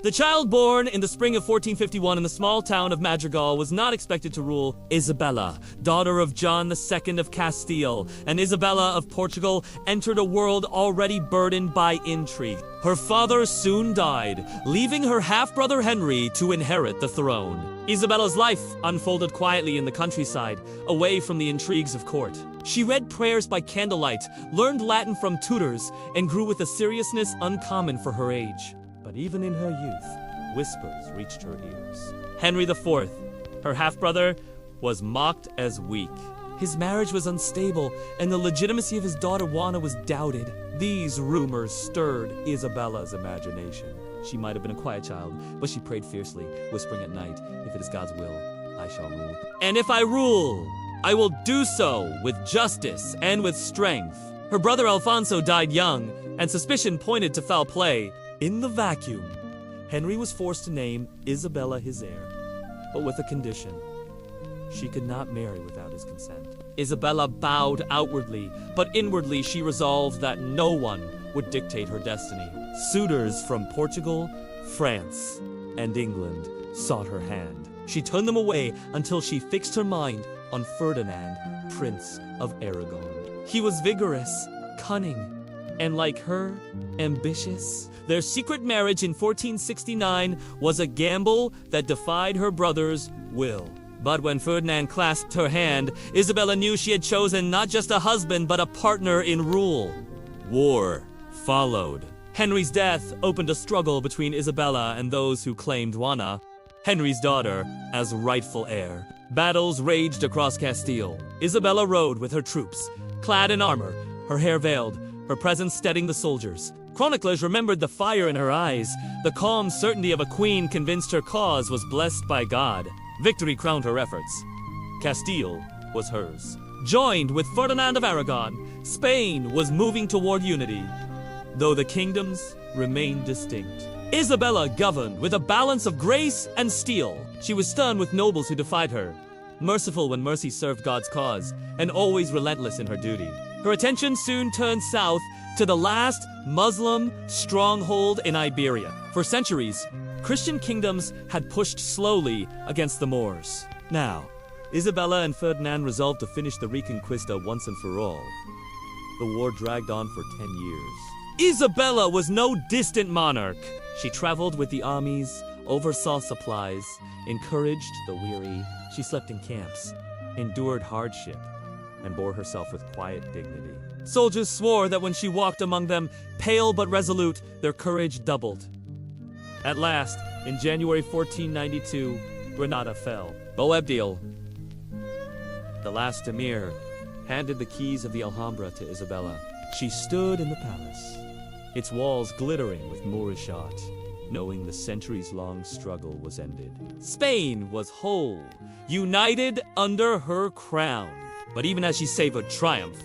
The child born in the spring of 1451 in the small town of Madrigal was not expected to rule. Isabella, daughter of John II of Castile, and Isabella of Portugal, entered a world already burdened by intrigue. Her father soon died, leaving her half-brother Henry to inherit the throne. Isabella's life unfolded quietly in the countryside, away from the intrigues of court. She read prayers by candlelight, learned Latin from tutors, and grew with a seriousness uncommon for her age. But even in her youth, whispers reached her ears. Henry IV, her half-brother, was mocked as weak. His marriage was unstable, and the legitimacy of his daughter Juana was doubted. These rumors stirred Isabella's imagination. She might have been a quiet child, but she prayed fiercely, whispering at night, "If it is God's will, I shall rule. And if I rule, I will do so with justice and with strength." Her brother Alfonso died young, and suspicion pointed to foul play. In the vacuum, Henry was forced to name Isabella his heir, but with a condition. She could not marry without his consent. Isabella bowed outwardly, but inwardly she resolved that no one would dictate her destiny. Suitors from Portugal, France, and England sought her hand. She turned them away until she fixed her mind on Ferdinand, Prince of Aragon. He was vigorous, cunning, and like her, ambitious. Their secret marriage in 1469 was a gamble that defied her brother's will. But when Ferdinand clasped her hand, Isabella knew she had chosen not just a husband, but a partner in rule. War followed. Henry's death opened a struggle between Isabella and those who claimed Juana, Henry's daughter, as rightful heir. Battles raged across Castile. Isabella rode with her troops, clad in armor, her hair veiled, her presence steadying the soldiers. Chroniclers remembered the fire in her eyes. The calm certainty of a queen convinced her cause was blessed by God. Victory crowned her efforts. Castile was hers. Joined with Ferdinand of Aragon, Spain was moving toward unity, though the kingdoms remained distinct. Isabella governed with a balance of grace and steel. She was stern with nobles who defied her, merciful when mercy served God's cause, and always relentless in her duty. Her attention soon turned south to the last Muslim stronghold in Iberia. For centuries, Christian kingdoms had pushed slowly against the Moors. Now, Isabella and Ferdinand resolved to finish the Reconquista once and for all. The war dragged on for 10 years. Isabella was no distant monarch. She traveled with the armies, oversaw supplies, encouraged the weary. She slept in camps, endured hardship, and bore herself with quiet dignity. Soldiers swore that when she walked among them, pale but resolute, their courage doubled. At last, in January 1492, Granada fell. Boabdil, the last emir, handed the keys of the Alhambra to Isabella. She stood in the palace, its walls glittering with Moorish art, knowing the centuries-long struggle was ended. Spain was whole, united under her crown. But even as she savored triumph,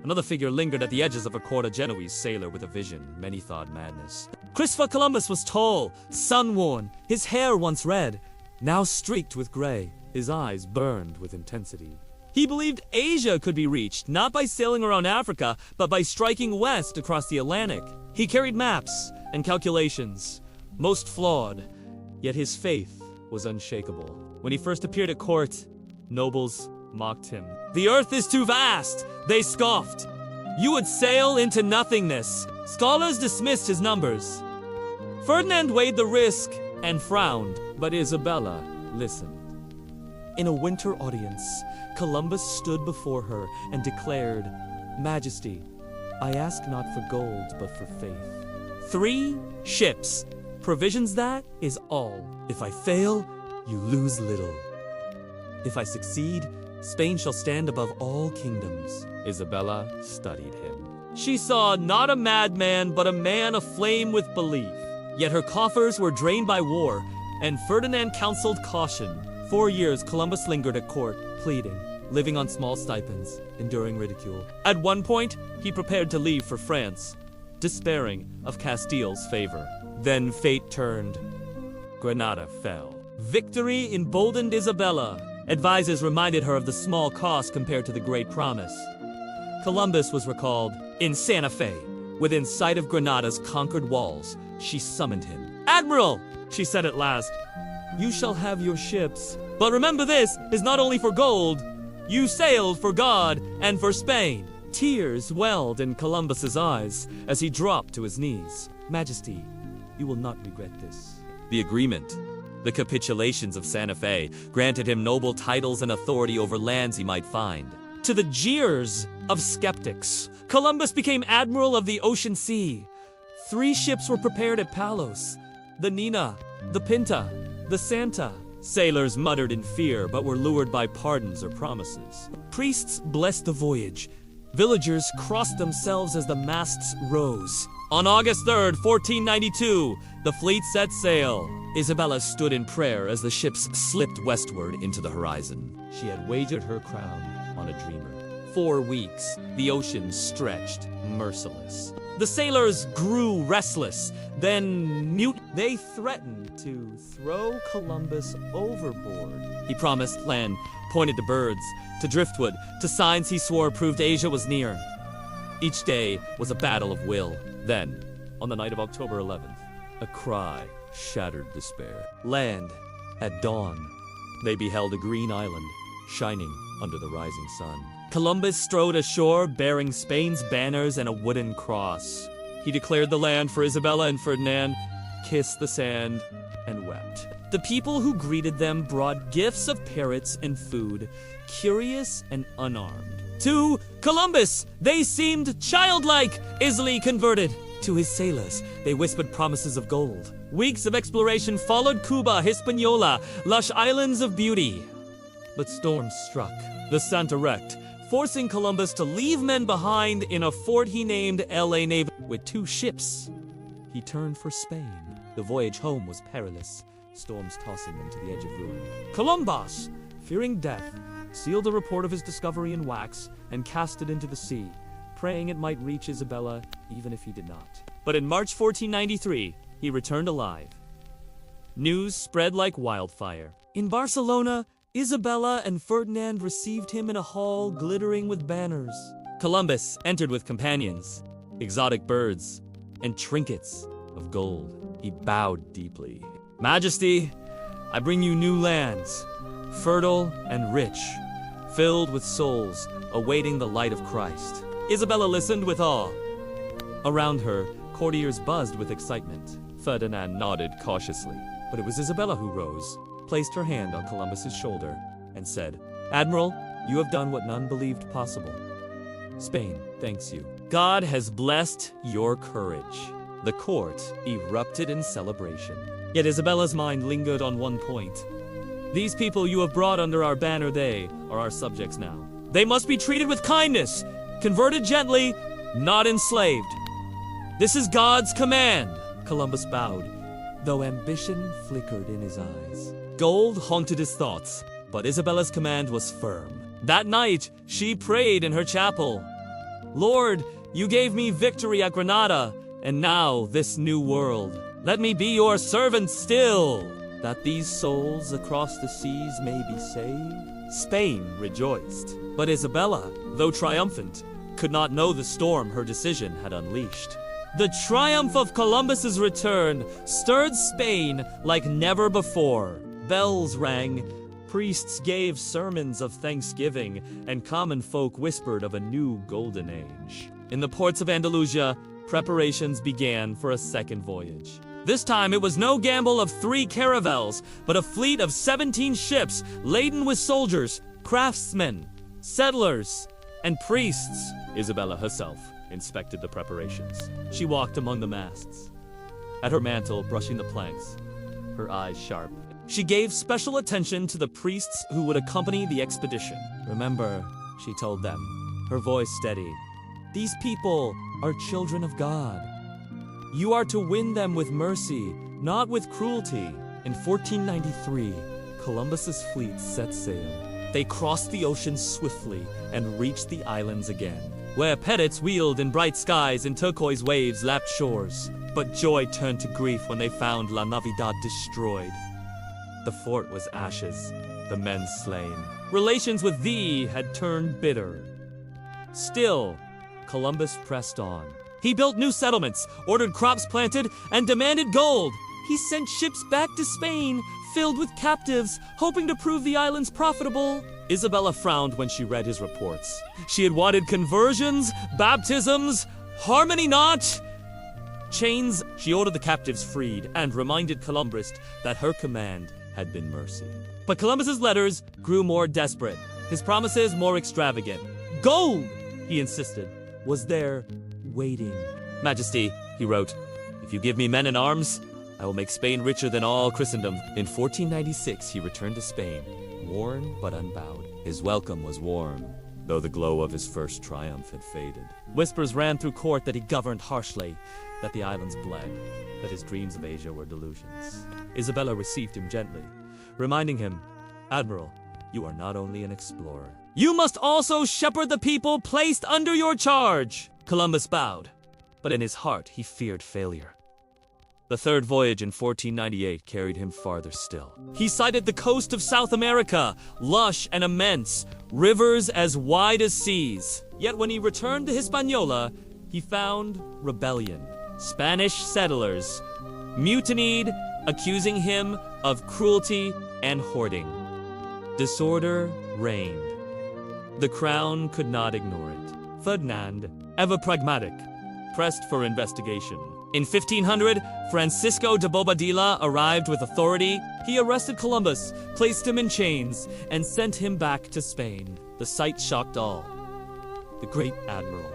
another figure lingered at the edges of her court, a Genoese sailor with a vision many thought madness. Christopher Columbus was tall, sun-worn, his hair once red, now streaked with gray. His eyes burned with intensity. He believed Asia could be reached, not by sailing around Africa, but by striking west across the Atlantic. He carried maps and calculations, most flawed, yet his faith was unshakable. When he first appeared at court, nobles mocked him. "The earth is too vast," they scoffed. "You would sail into nothingness." Scholars dismissed his numbers. Ferdinand weighed the risk and frowned, but Isabella listened. In a winter audience, Columbus stood before her and declared, "Majesty, I ask not for gold, but for faith. 3 ships. Provisions, that is all. If I fail, you lose little. If I succeed, Spain shall stand above all kingdoms." Isabella studied him. She saw not a madman, but a man aflame with belief. Yet her coffers were drained by war, and Ferdinand counseled caution. 4 years Columbus lingered at court, pleading, living on small stipends, enduring ridicule. At one point, he prepared to leave for France, despairing of Castile's favor. Then fate turned. Granada fell. Victory emboldened Isabella. Advisors reminded her of the small cost compared to the great promise. Columbus was recalled. In Santa Fe, within sight of Granada's conquered walls, she summoned him. "Admiral!" she said at last. You shall have your ships. But remember, this is not only for gold. You sailed for God and for Spain. Tears welled in Columbus's eyes as he dropped to his knees. Majesty, you will not regret this. The agreement, the capitulations of Santa Fe, granted him noble titles and authority over lands he might find. To the jeers of skeptics, Columbus became admiral of the ocean sea. 3 ships were prepared at Palos: the Nina, the Pinta, the Santa. Sailors muttered in fear, but were lured by pardons or promises. Priests blessed the voyage. Villagers crossed themselves as the masts rose. On August 3rd, 1492, the fleet set sail. Isabella stood in prayer as the ships slipped westward into the horizon. She had wagered her crown on a dreamer. 4 weeks, the ocean stretched, merciless. The sailors grew restless, then mute. They threatened to throw Columbus overboard. He promised land, pointed to birds, to driftwood, to signs he swore proved Asia was near. Each day was a battle of will. Then, on the night of October 11th, a cry shattered despair. Land at dawn. They beheld a green island, shining under the rising sun. Columbus strode ashore bearing Spain's banners and a wooden cross. He declared the land for Isabella and Ferdinand, kissed the sand, and wept. The people who greeted them brought gifts of parrots and food, curious and unarmed. To Columbus, they seemed childlike, easily converted. To his sailors, they whispered promises of gold. Weeks of exploration followed Cuba, Hispaniola, lush islands of beauty. But storms struck. The Santa wrecked, forcing Columbus to leave men behind in a fort he named La Nave. With 2 ships, he turned for Spain. The voyage home was perilous, storms tossing them to the edge of ruin. Columbus, fearing death, sealed the report of his discovery in wax and cast it into the sea, praying it might reach Isabella even if he did not. But in March 1493, he returned alive. News spread like wildfire. In Barcelona, Isabella and Ferdinand received him in a hall glittering with banners. Columbus entered with companions, exotic birds, and trinkets of gold. He bowed deeply. Majesty, I bring you new lands, fertile and rich, filled with souls awaiting the light of Christ. Isabella listened with awe. Around her, courtiers buzzed with excitement. Ferdinand nodded cautiously, but it was Isabella who rose, placed her hand on Columbus's shoulder, and said, Admiral, you have done what none believed possible. Spain thanks you. God has blessed your courage. The court erupted in celebration. Yet Isabella's mind lingered on one point. These people you have brought under our banner, they are our subjects now. They must be treated with kindness, converted gently, not enslaved. This is God's command. Columbus bowed, though ambition flickered in his eyes. Gold haunted his thoughts, but Isabella's command was firm. That night, she prayed in her chapel. Lord, you gave me victory at Granada, and now this new world. Let me be your servant still, that these souls across the seas may be saved. Spain rejoiced, but Isabella, though triumphant, could not know the storm her decision had unleashed. The triumph of Columbus's return stirred Spain like never before. Bells rang, priests gave sermons of thanksgiving, and common folk whispered of a new golden age. In the ports of Andalusia, preparations began for a second voyage. This time it was no gamble of 3 caravels, but a fleet of 17 ships laden with soldiers, craftsmen, settlers, and priests. Isabella herself inspected the preparations. She walked among the masts, at her mantle brushing the planks, her eyes sharp. She gave special attention to the priests who would accompany the expedition. Remember, she told them, her voice steady, these people are children of God. You are to win them with mercy, not with cruelty. In 1493, Columbus's fleet set sail. They crossed the ocean swiftly and reached the islands again, where peddits wheeled in bright skies and turquoise waves lapped shores. But joy turned to grief when they found La Navidad destroyed. The fort was ashes, the men slain. Relations with thee had turned bitter. Still, Columbus pressed on. He built new settlements, ordered crops planted, and demanded gold. he sent ships back to Spain, filled with captives, hoping to prove the islands profitable. Isabella frowned when she read his reports. She had wanted conversions, baptisms, harmony not chains. She ordered the captives freed and reminded Columbus that her command had been mercy. But Columbus's letters grew more desperate, his promises more extravagant. Gold, he insisted, was there waiting. Majesty, he wrote, if you give me men and arms, I will make Spain richer than all Christendom. In 1496, he returned to Spain, worn but unbowed. His welcome was warm, though the glow of his first triumph had faded. Whispers ran through court that he governed harshly, that the islands bled, that his dreams of Asia were delusions. Isabella received him gently, reminding him, Admiral, you are not only an explorer. You must also shepherd the people placed under your charge. Columbus bowed, but in his heart he feared failure. The third voyage in 1498 carried him farther still. He sighted the coast of South America, lush and immense, rivers as wide as seas. Yet when he returned to Hispaniola, he found rebellion. Spanish settlers mutinied, accusing him of cruelty and hoarding. Disorder reigned. The crown could not ignore it. Ferdinand, ever pragmatic, pressed for investigation. In 1500, Francisco de Bobadilla arrived with authority. He arrested Columbus, placed him in chains, and sent him back to Spain. The sight shocked all. The great admiral,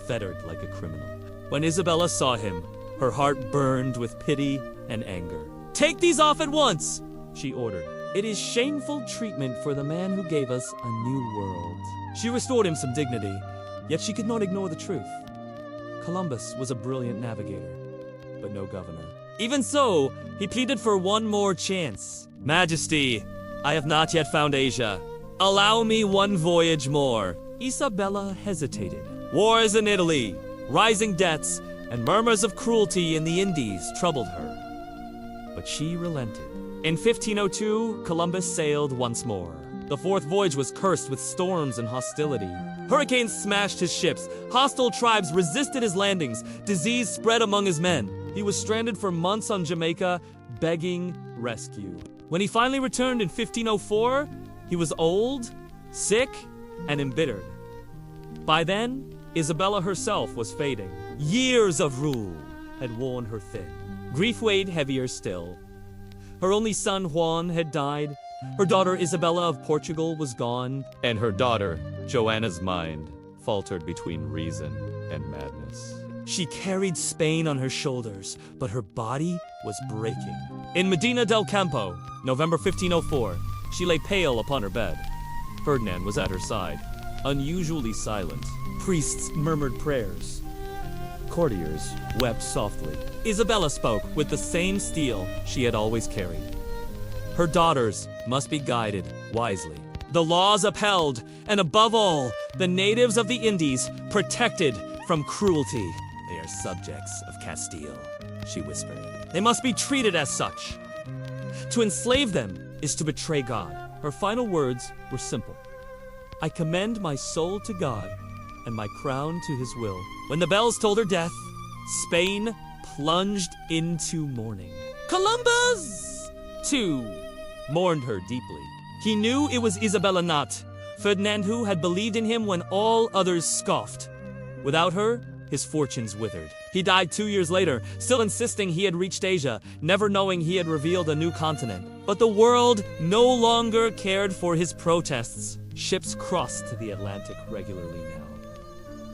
fettered like a criminal. When Isabella saw him, her heart burned with pity and anger. Take these off at once, she ordered. It is shameful treatment for the man who gave us a new world. She restored him some dignity, yet she could not ignore the truth. Columbus was a brilliant navigator, but no governor. Even so, he pleaded for one more chance. Majesty, I have not yet found Asia. Allow me one voyage more. Isabella hesitated. Wars in Italy, rising debts, and murmurs of cruelty in the Indies troubled her. But she relented. In 1502, Columbus sailed once more. The fourth voyage was cursed with storms and hostility. Hurricanes smashed his ships. Hostile tribes resisted his landings. Disease spread among his men. He was stranded for months on Jamaica, begging rescue. When he finally returned in 1504, he was old, sick, and embittered. By then, Isabella herself was fading. Years of rule had worn her thin. Grief weighed heavier still. Her only son, Juan, had died. Her daughter, Isabella of Portugal, was gone. And her daughter, Joanna's mind, faltered between reason and madness. She carried Spain on her shoulders, but her body was breaking. In Medina del Campo, November 1504, she lay pale upon her bed. Ferdinand was at her side, unusually silent. Priests murmured prayers. Courtiers wept softly. Isabella spoke with the same steel she had always carried. Her daughters must be guided wisely. The laws upheld, and above all, the natives of the Indies protected from cruelty. They are subjects of Castile, she whispered. They must be treated as such. To enslave them is to betray God. Her final words were simple. I commend my soul to God and my crown to his will. When the bells told her death, Spain plunged into mourning. Columbus, too, mourned her deeply. He knew it was Isabella not, Ferdinand, who had believed in him when all others scoffed. Without her, his fortunes withered. He died 2 years later, still insisting he had reached Asia, never knowing he had revealed a new continent. But the world no longer cared for his protests. Ships crossed the Atlantic regularly now.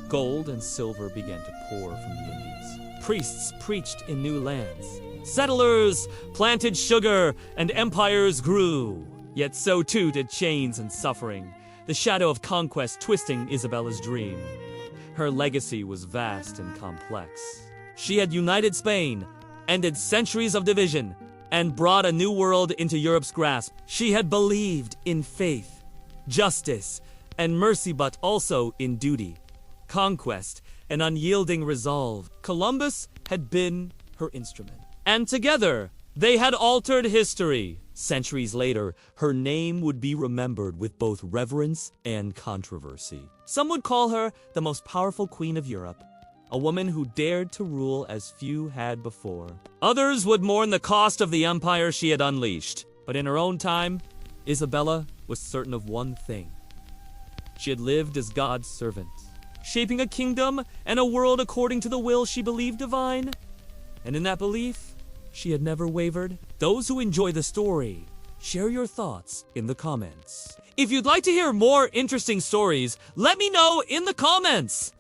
Gold and silver began to pour from the Indies. Priests preached in new lands. Settlers planted sugar, and empires grew. Yet so too did chains and suffering, the shadow of conquest twisting Isabella's dream. Her legacy was vast and complex. She had united Spain, ended centuries of division, and brought a new world into Europe's grasp. She had believed in faith, justice, and mercy, but also in duty, conquest, and unyielding resolve. Columbus had been her instrument. And together, they had altered history. Centuries later, her name would be remembered with both reverence and controversy. Some would call her the most powerful queen of Europe. a woman who dared to rule as few had before. Others would mourn the cost of the empire she had unleashed, but in her own time, Isabella was certain of one thing. She had lived as God's servant, shaping a kingdom and a world according to the will she believed divine. And in that belief, she had never wavered. Those who enjoy the story, share your thoughts in the comments. If you'd like to hear more interesting stories, let me know in the comments.